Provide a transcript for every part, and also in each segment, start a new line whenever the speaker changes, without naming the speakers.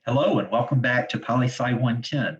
Hello and welcome back to PoliSci 110.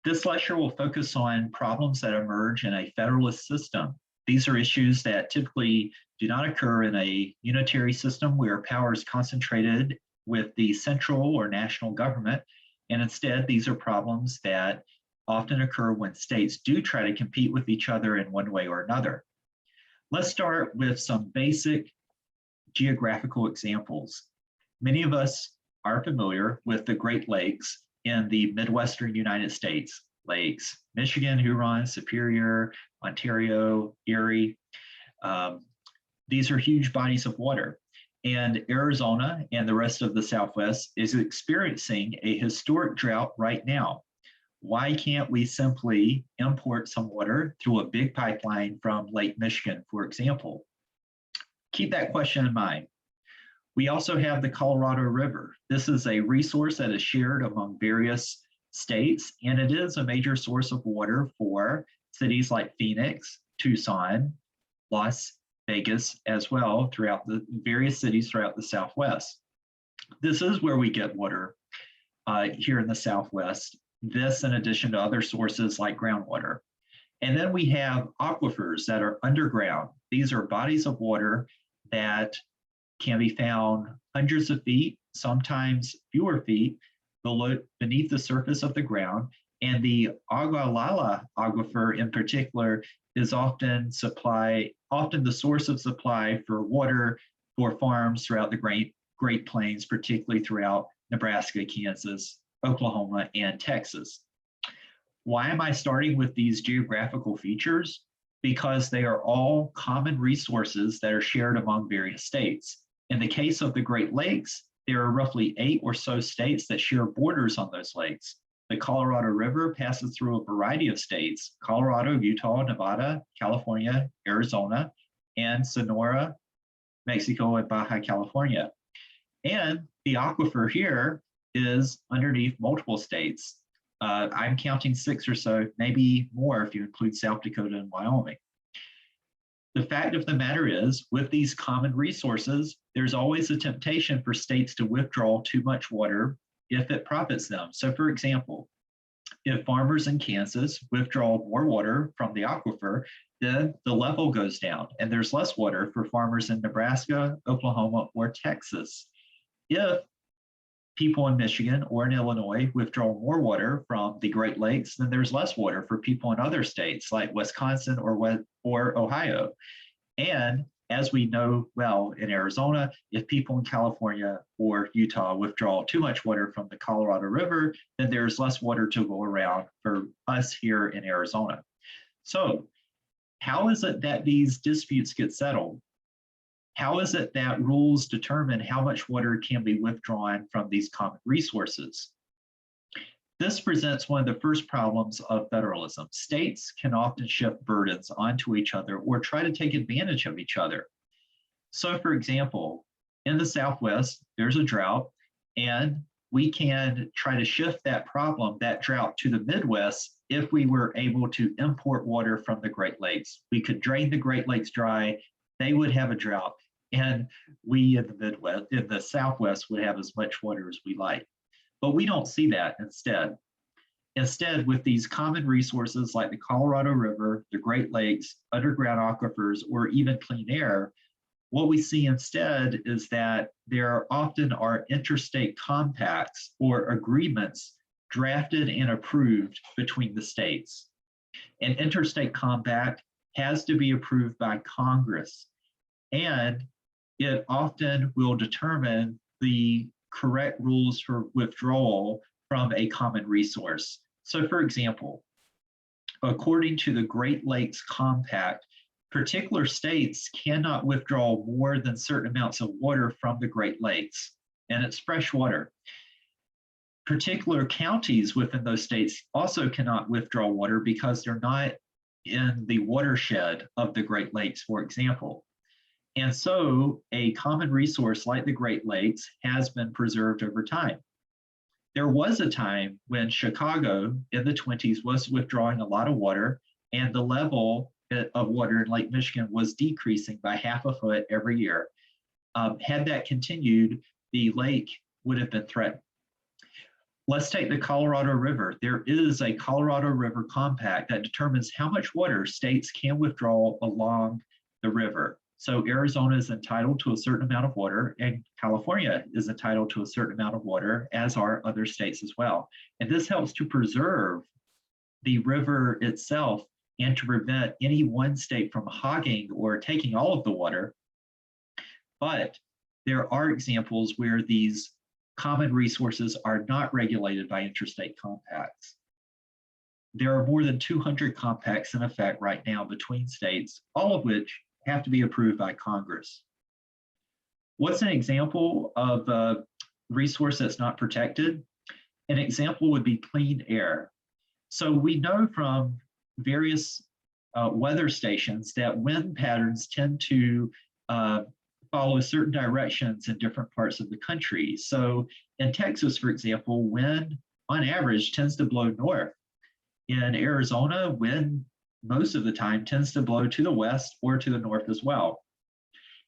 This lecture will focus on problems that emerge in a federalist system. These are issues that typically do not occur in a unitary system where power is concentrated with the central or national government, and instead these are problems that often occur when states do try to compete with each other in one way or another. Let's start with some basic geographical examples. Many of us are familiar with the Great Lakes in the Midwestern United States. Lakes Michigan, Huron, Superior, Ontario, Erie. These are huge bodies of water. And Arizona and the rest of the Southwest is experiencing a historic drought right now. Why can't we simply import some water through a big pipeline from Lake Michigan, for example? Keep that question in mind. We also have the Colorado River. This is a resource that is shared among various states, and it is a major source of water for cities like Phoenix, Tucson, Las Vegas as well, throughout the various cities throughout the Southwest. This is where we get water here in the Southwest, this in addition to other sources like groundwater. And then we have aquifers that are underground. These are bodies of water that can be found hundreds of feet, sometimes fewer feet, beneath the surface of the ground. And the Ogallala Aquifer in particular is often the source of supply for water for farms throughout the Great Plains, particularly throughout Nebraska, Kansas, Oklahoma, and Texas. Why am I starting with these geographical features? Because they are all common resources that are shared among various states. In the case of the Great Lakes, there are roughly 8 or so states that share borders on those lakes. The Colorado River passes through a variety of states: Colorado, Utah, Nevada, California, Arizona, and Sonora, Mexico, and Baja California. And the aquifer here is underneath multiple states. I'm counting 6 or so, maybe more if you include South Dakota and Wyoming. The fact of the matter is, with these common resources, there's always a temptation for states to withdraw too much water if it profits them. So for example, if farmers in Kansas withdraw more water from the aquifer, then the level goes down and there's less water for farmers in Nebraska, Oklahoma, or Texas. If people in Michigan or in Illinois withdraw more water from the Great Lakes, then there's less water for people in other states like Wisconsin or Ohio. And as we know well in Arizona, if people in California or Utah withdraw too much water from the Colorado River, then there's less water to go around for us here in Arizona. So how is it that these disputes get settled? How is it that rules determine how much water can be withdrawn from these common resources? This presents one of the first problems of federalism. States can often shift burdens onto each other or try to take advantage of each other. So for example, in the Southwest, there's a drought, and we can try to shift that problem, that drought, to the Midwest if we were able to import water from the Great Lakes. We could drain the Great Lakes dry, they would have a drought, and we in the Midwest, in the Southwest, would have as much water as we like. But we don't see that instead. Instead, with these common resources like the Colorado River, the Great Lakes, underground aquifers, or even clean air, what we see instead is that there often are interstate compacts or agreements drafted and approved between the states. An interstate compact has to be approved by Congress, and it often will determine the correct rules for withdrawal from a common resource. So for example, according to the Great Lakes Compact, particular states cannot withdraw more than certain amounts of water from the Great Lakes, and it's fresh water. Particular counties within those states also cannot withdraw water because they're not in the watershed of the Great Lakes, for example. And so a common resource like the Great Lakes has been preserved over time. There was a time when Chicago in the 20s was withdrawing a lot of water, and the level of water in Lake Michigan was decreasing by half a foot every year. Had that continued, the lake would have been threatened. Let's take the Colorado River. There is a Colorado River Compact that determines how much water states can withdraw along the river. So Arizona is entitled to a certain amount of water, and California is entitled to a certain amount of water, as are other states as well. And this helps to preserve the river itself and to prevent any one state from hogging or taking all of the water. But there are examples where these common resources are not regulated by interstate compacts. There are more than 200 compacts in effect right now between states, all of which have to be approved by Congress. What's an example of a resource that's not protected? An example would be clean air. So we know from various weather stations that wind patterns tend to follow certain directions in different parts of the country. So in Texas, for example, wind on average tends to blow north. In Arizona, wind most of the time tends to blow to the west or to the north as well.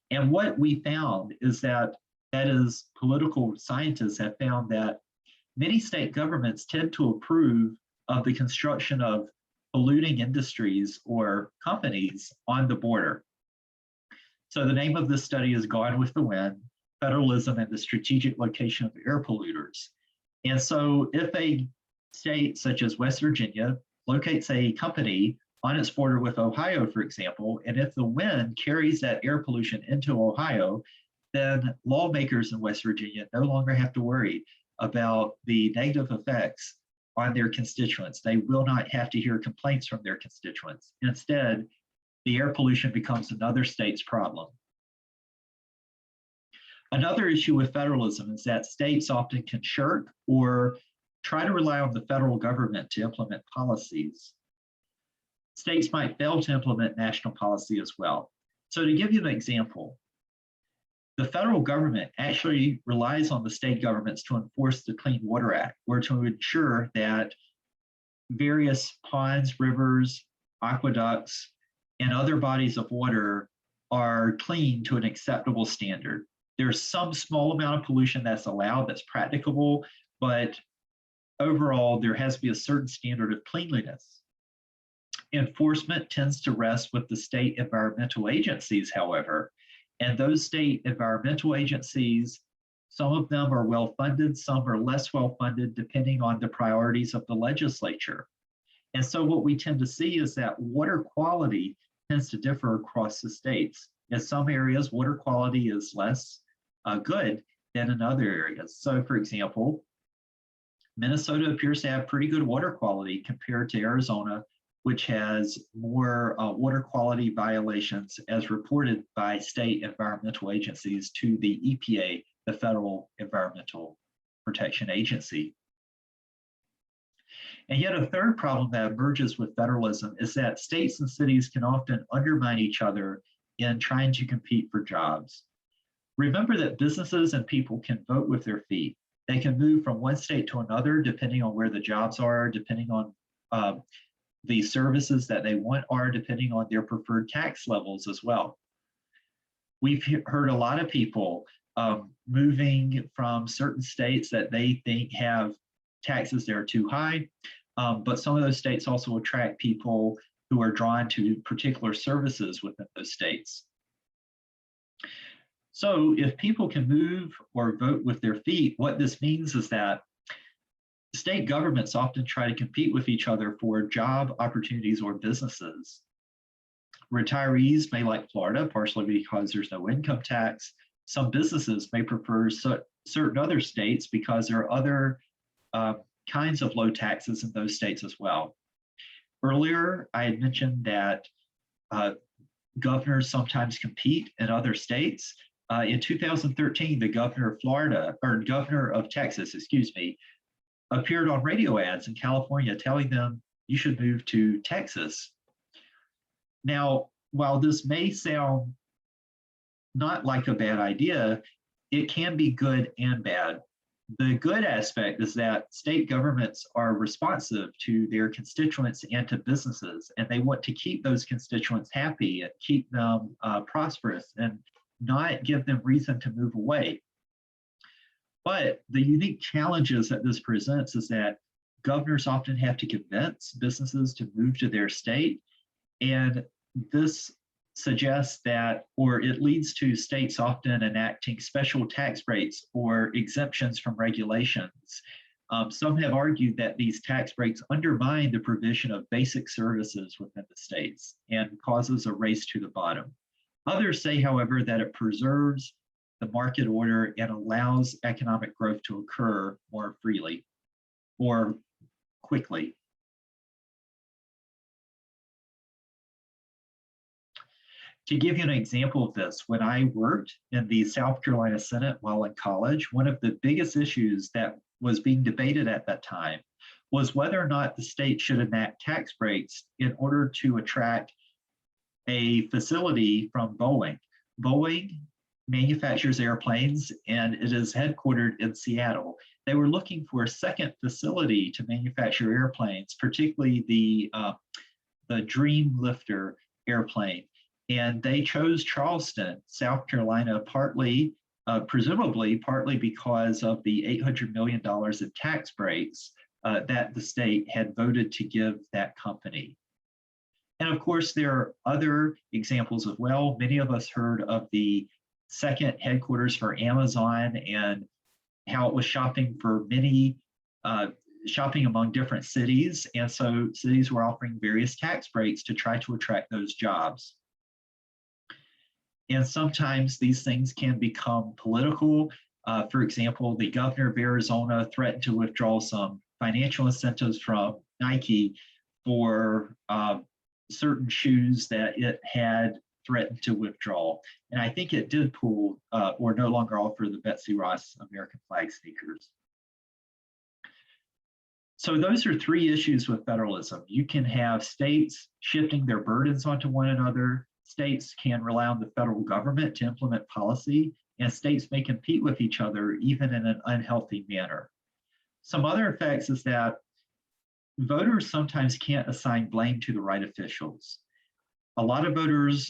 And what we found is that is political scientists have found that many state governments tend to approve of the construction of polluting industries or companies on the border. So the name of this study is Gone with the Wind, Federalism and the Strategic Location of Air Polluters. And so if a state such as West Virginia locates a company on its border with Ohio, for example, and if the wind carries that air pollution into Ohio, then lawmakers in West Virginia no longer have to worry about the negative effects on their constituents. They will not have to hear complaints from their constituents. Instead, the air pollution becomes another state's problem. Another issue with federalism is that states often can shirk or try to rely on the federal government to implement policies. States might fail to implement national policy as well. So to give you an example, the federal government actually relies on the state governments to enforce the Clean Water Act, or to ensure that various ponds, rivers, aqueducts, and other bodies of water are clean to an acceptable standard. There's some small amount of pollution that's allowed that's practicable, but overall, there has to be a certain standard of cleanliness. Enforcement tends to rest with the state environmental agencies, however, and those state environmental agencies, some of them are well-funded, some are less well-funded, depending on the priorities of the legislature. And so what we tend to see is that water quality tends to differ across the states. In some areas, water quality is less good than in other areas. So for example, Minnesota appears to have pretty good water quality compared to Arizona, which has more water quality violations as reported by state environmental agencies to the EPA, the Federal Environmental Protection Agency. And yet a third problem that emerges with federalism is that states and cities can often undermine each other in trying to compete for jobs. Remember that businesses and people can vote with their feet. They can move from one state to another depending on where the jobs are, depending on the services that they want are, depending on their preferred tax levels as well. We've heard a lot of people moving from certain states that they think have taxes that are too high, but some of those states also attract people who are drawn to particular services within those states. So if people can move or vote with their feet, what this means is that state governments often try to compete with each other for job opportunities or businesses. Retirees may like Florida, partially because there's no income tax. Some businesses may prefer certain other states because there are other kinds of low taxes in those states as well. Earlier, I had mentioned that governors sometimes compete in other states. In 2013, the governor of Florida, or governor of Texas, excuse me, appeared on radio ads in California telling them you should move to Texas. Now, while this may sound not like a bad idea, it can be good and bad. The good aspect is that state governments are responsive to their constituents and to businesses, and they want to keep those constituents happy and keep them prosperous and not give them reason to move away. But the unique challenges that this presents is that governors often have to convince businesses to move to their state. And this suggests that, or it leads to states often enacting special tax rates or exemptions from regulations. Some have argued that these tax breaks undermine the provision of basic services within the states and causes a race to the bottom. Others say, however, that it preserves the market order and allows economic growth to occur more freely or quickly. To give you an example of this, when I worked in the South Carolina Senate while in college, one of the biggest issues that was being debated at that time was whether or not the state should enact tax breaks in order to attract a facility from Boeing. Boeing manufactures airplanes and it is headquartered in Seattle. They were looking for a second facility to manufacture airplanes, particularly the Dreamlifter airplane. And they chose Charleston, South Carolina, presumably partly because of the $800 million in tax breaks that the state had voted to give that company. And of course, there are other examples as well. Many of us heard of the second headquarters for Amazon and how it was shopping among different cities. And so cities were offering various tax breaks to try to attract those jobs. And sometimes these things can become political. For example, the governor of Arizona threatened to withdraw some financial incentives from Nike for certain shoes that it had threatened to withdraw. And I think it did pull or no longer offer the Betsy Ross American flag sneakers. So those are three issues with federalism. You can have states shifting their burdens onto one another. States can rely on the federal government to implement policy, and states may compete with each other even in an unhealthy manner. Some other effects is that voters sometimes can't assign blame to the right officials. A lot of voters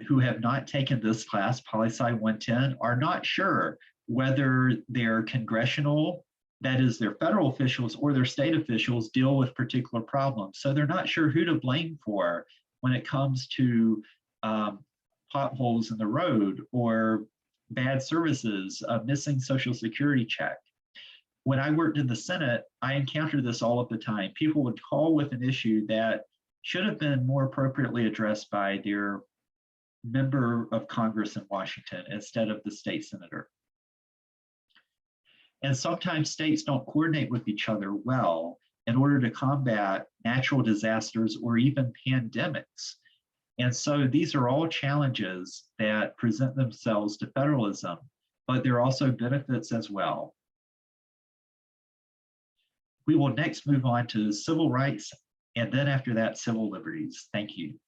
who have not taken this class, Poli-Sci 110, are not sure whether their congressional, that is their federal officials, or their state officials deal with particular problems. So they're not sure who to blame for when it comes to potholes in the road or bad services, missing Social Security check. When I worked in the Senate, I encountered this all of the time. People would call with an issue that should have been more appropriately addressed by their member of Congress in Washington instead of the state senator. And sometimes states don't coordinate with each other well in order to combat natural disasters or even pandemics. And so these are all challenges that present themselves to federalism, but there are also benefits as well. We will next move on to civil rights, and then after that, civil liberties. Thank you.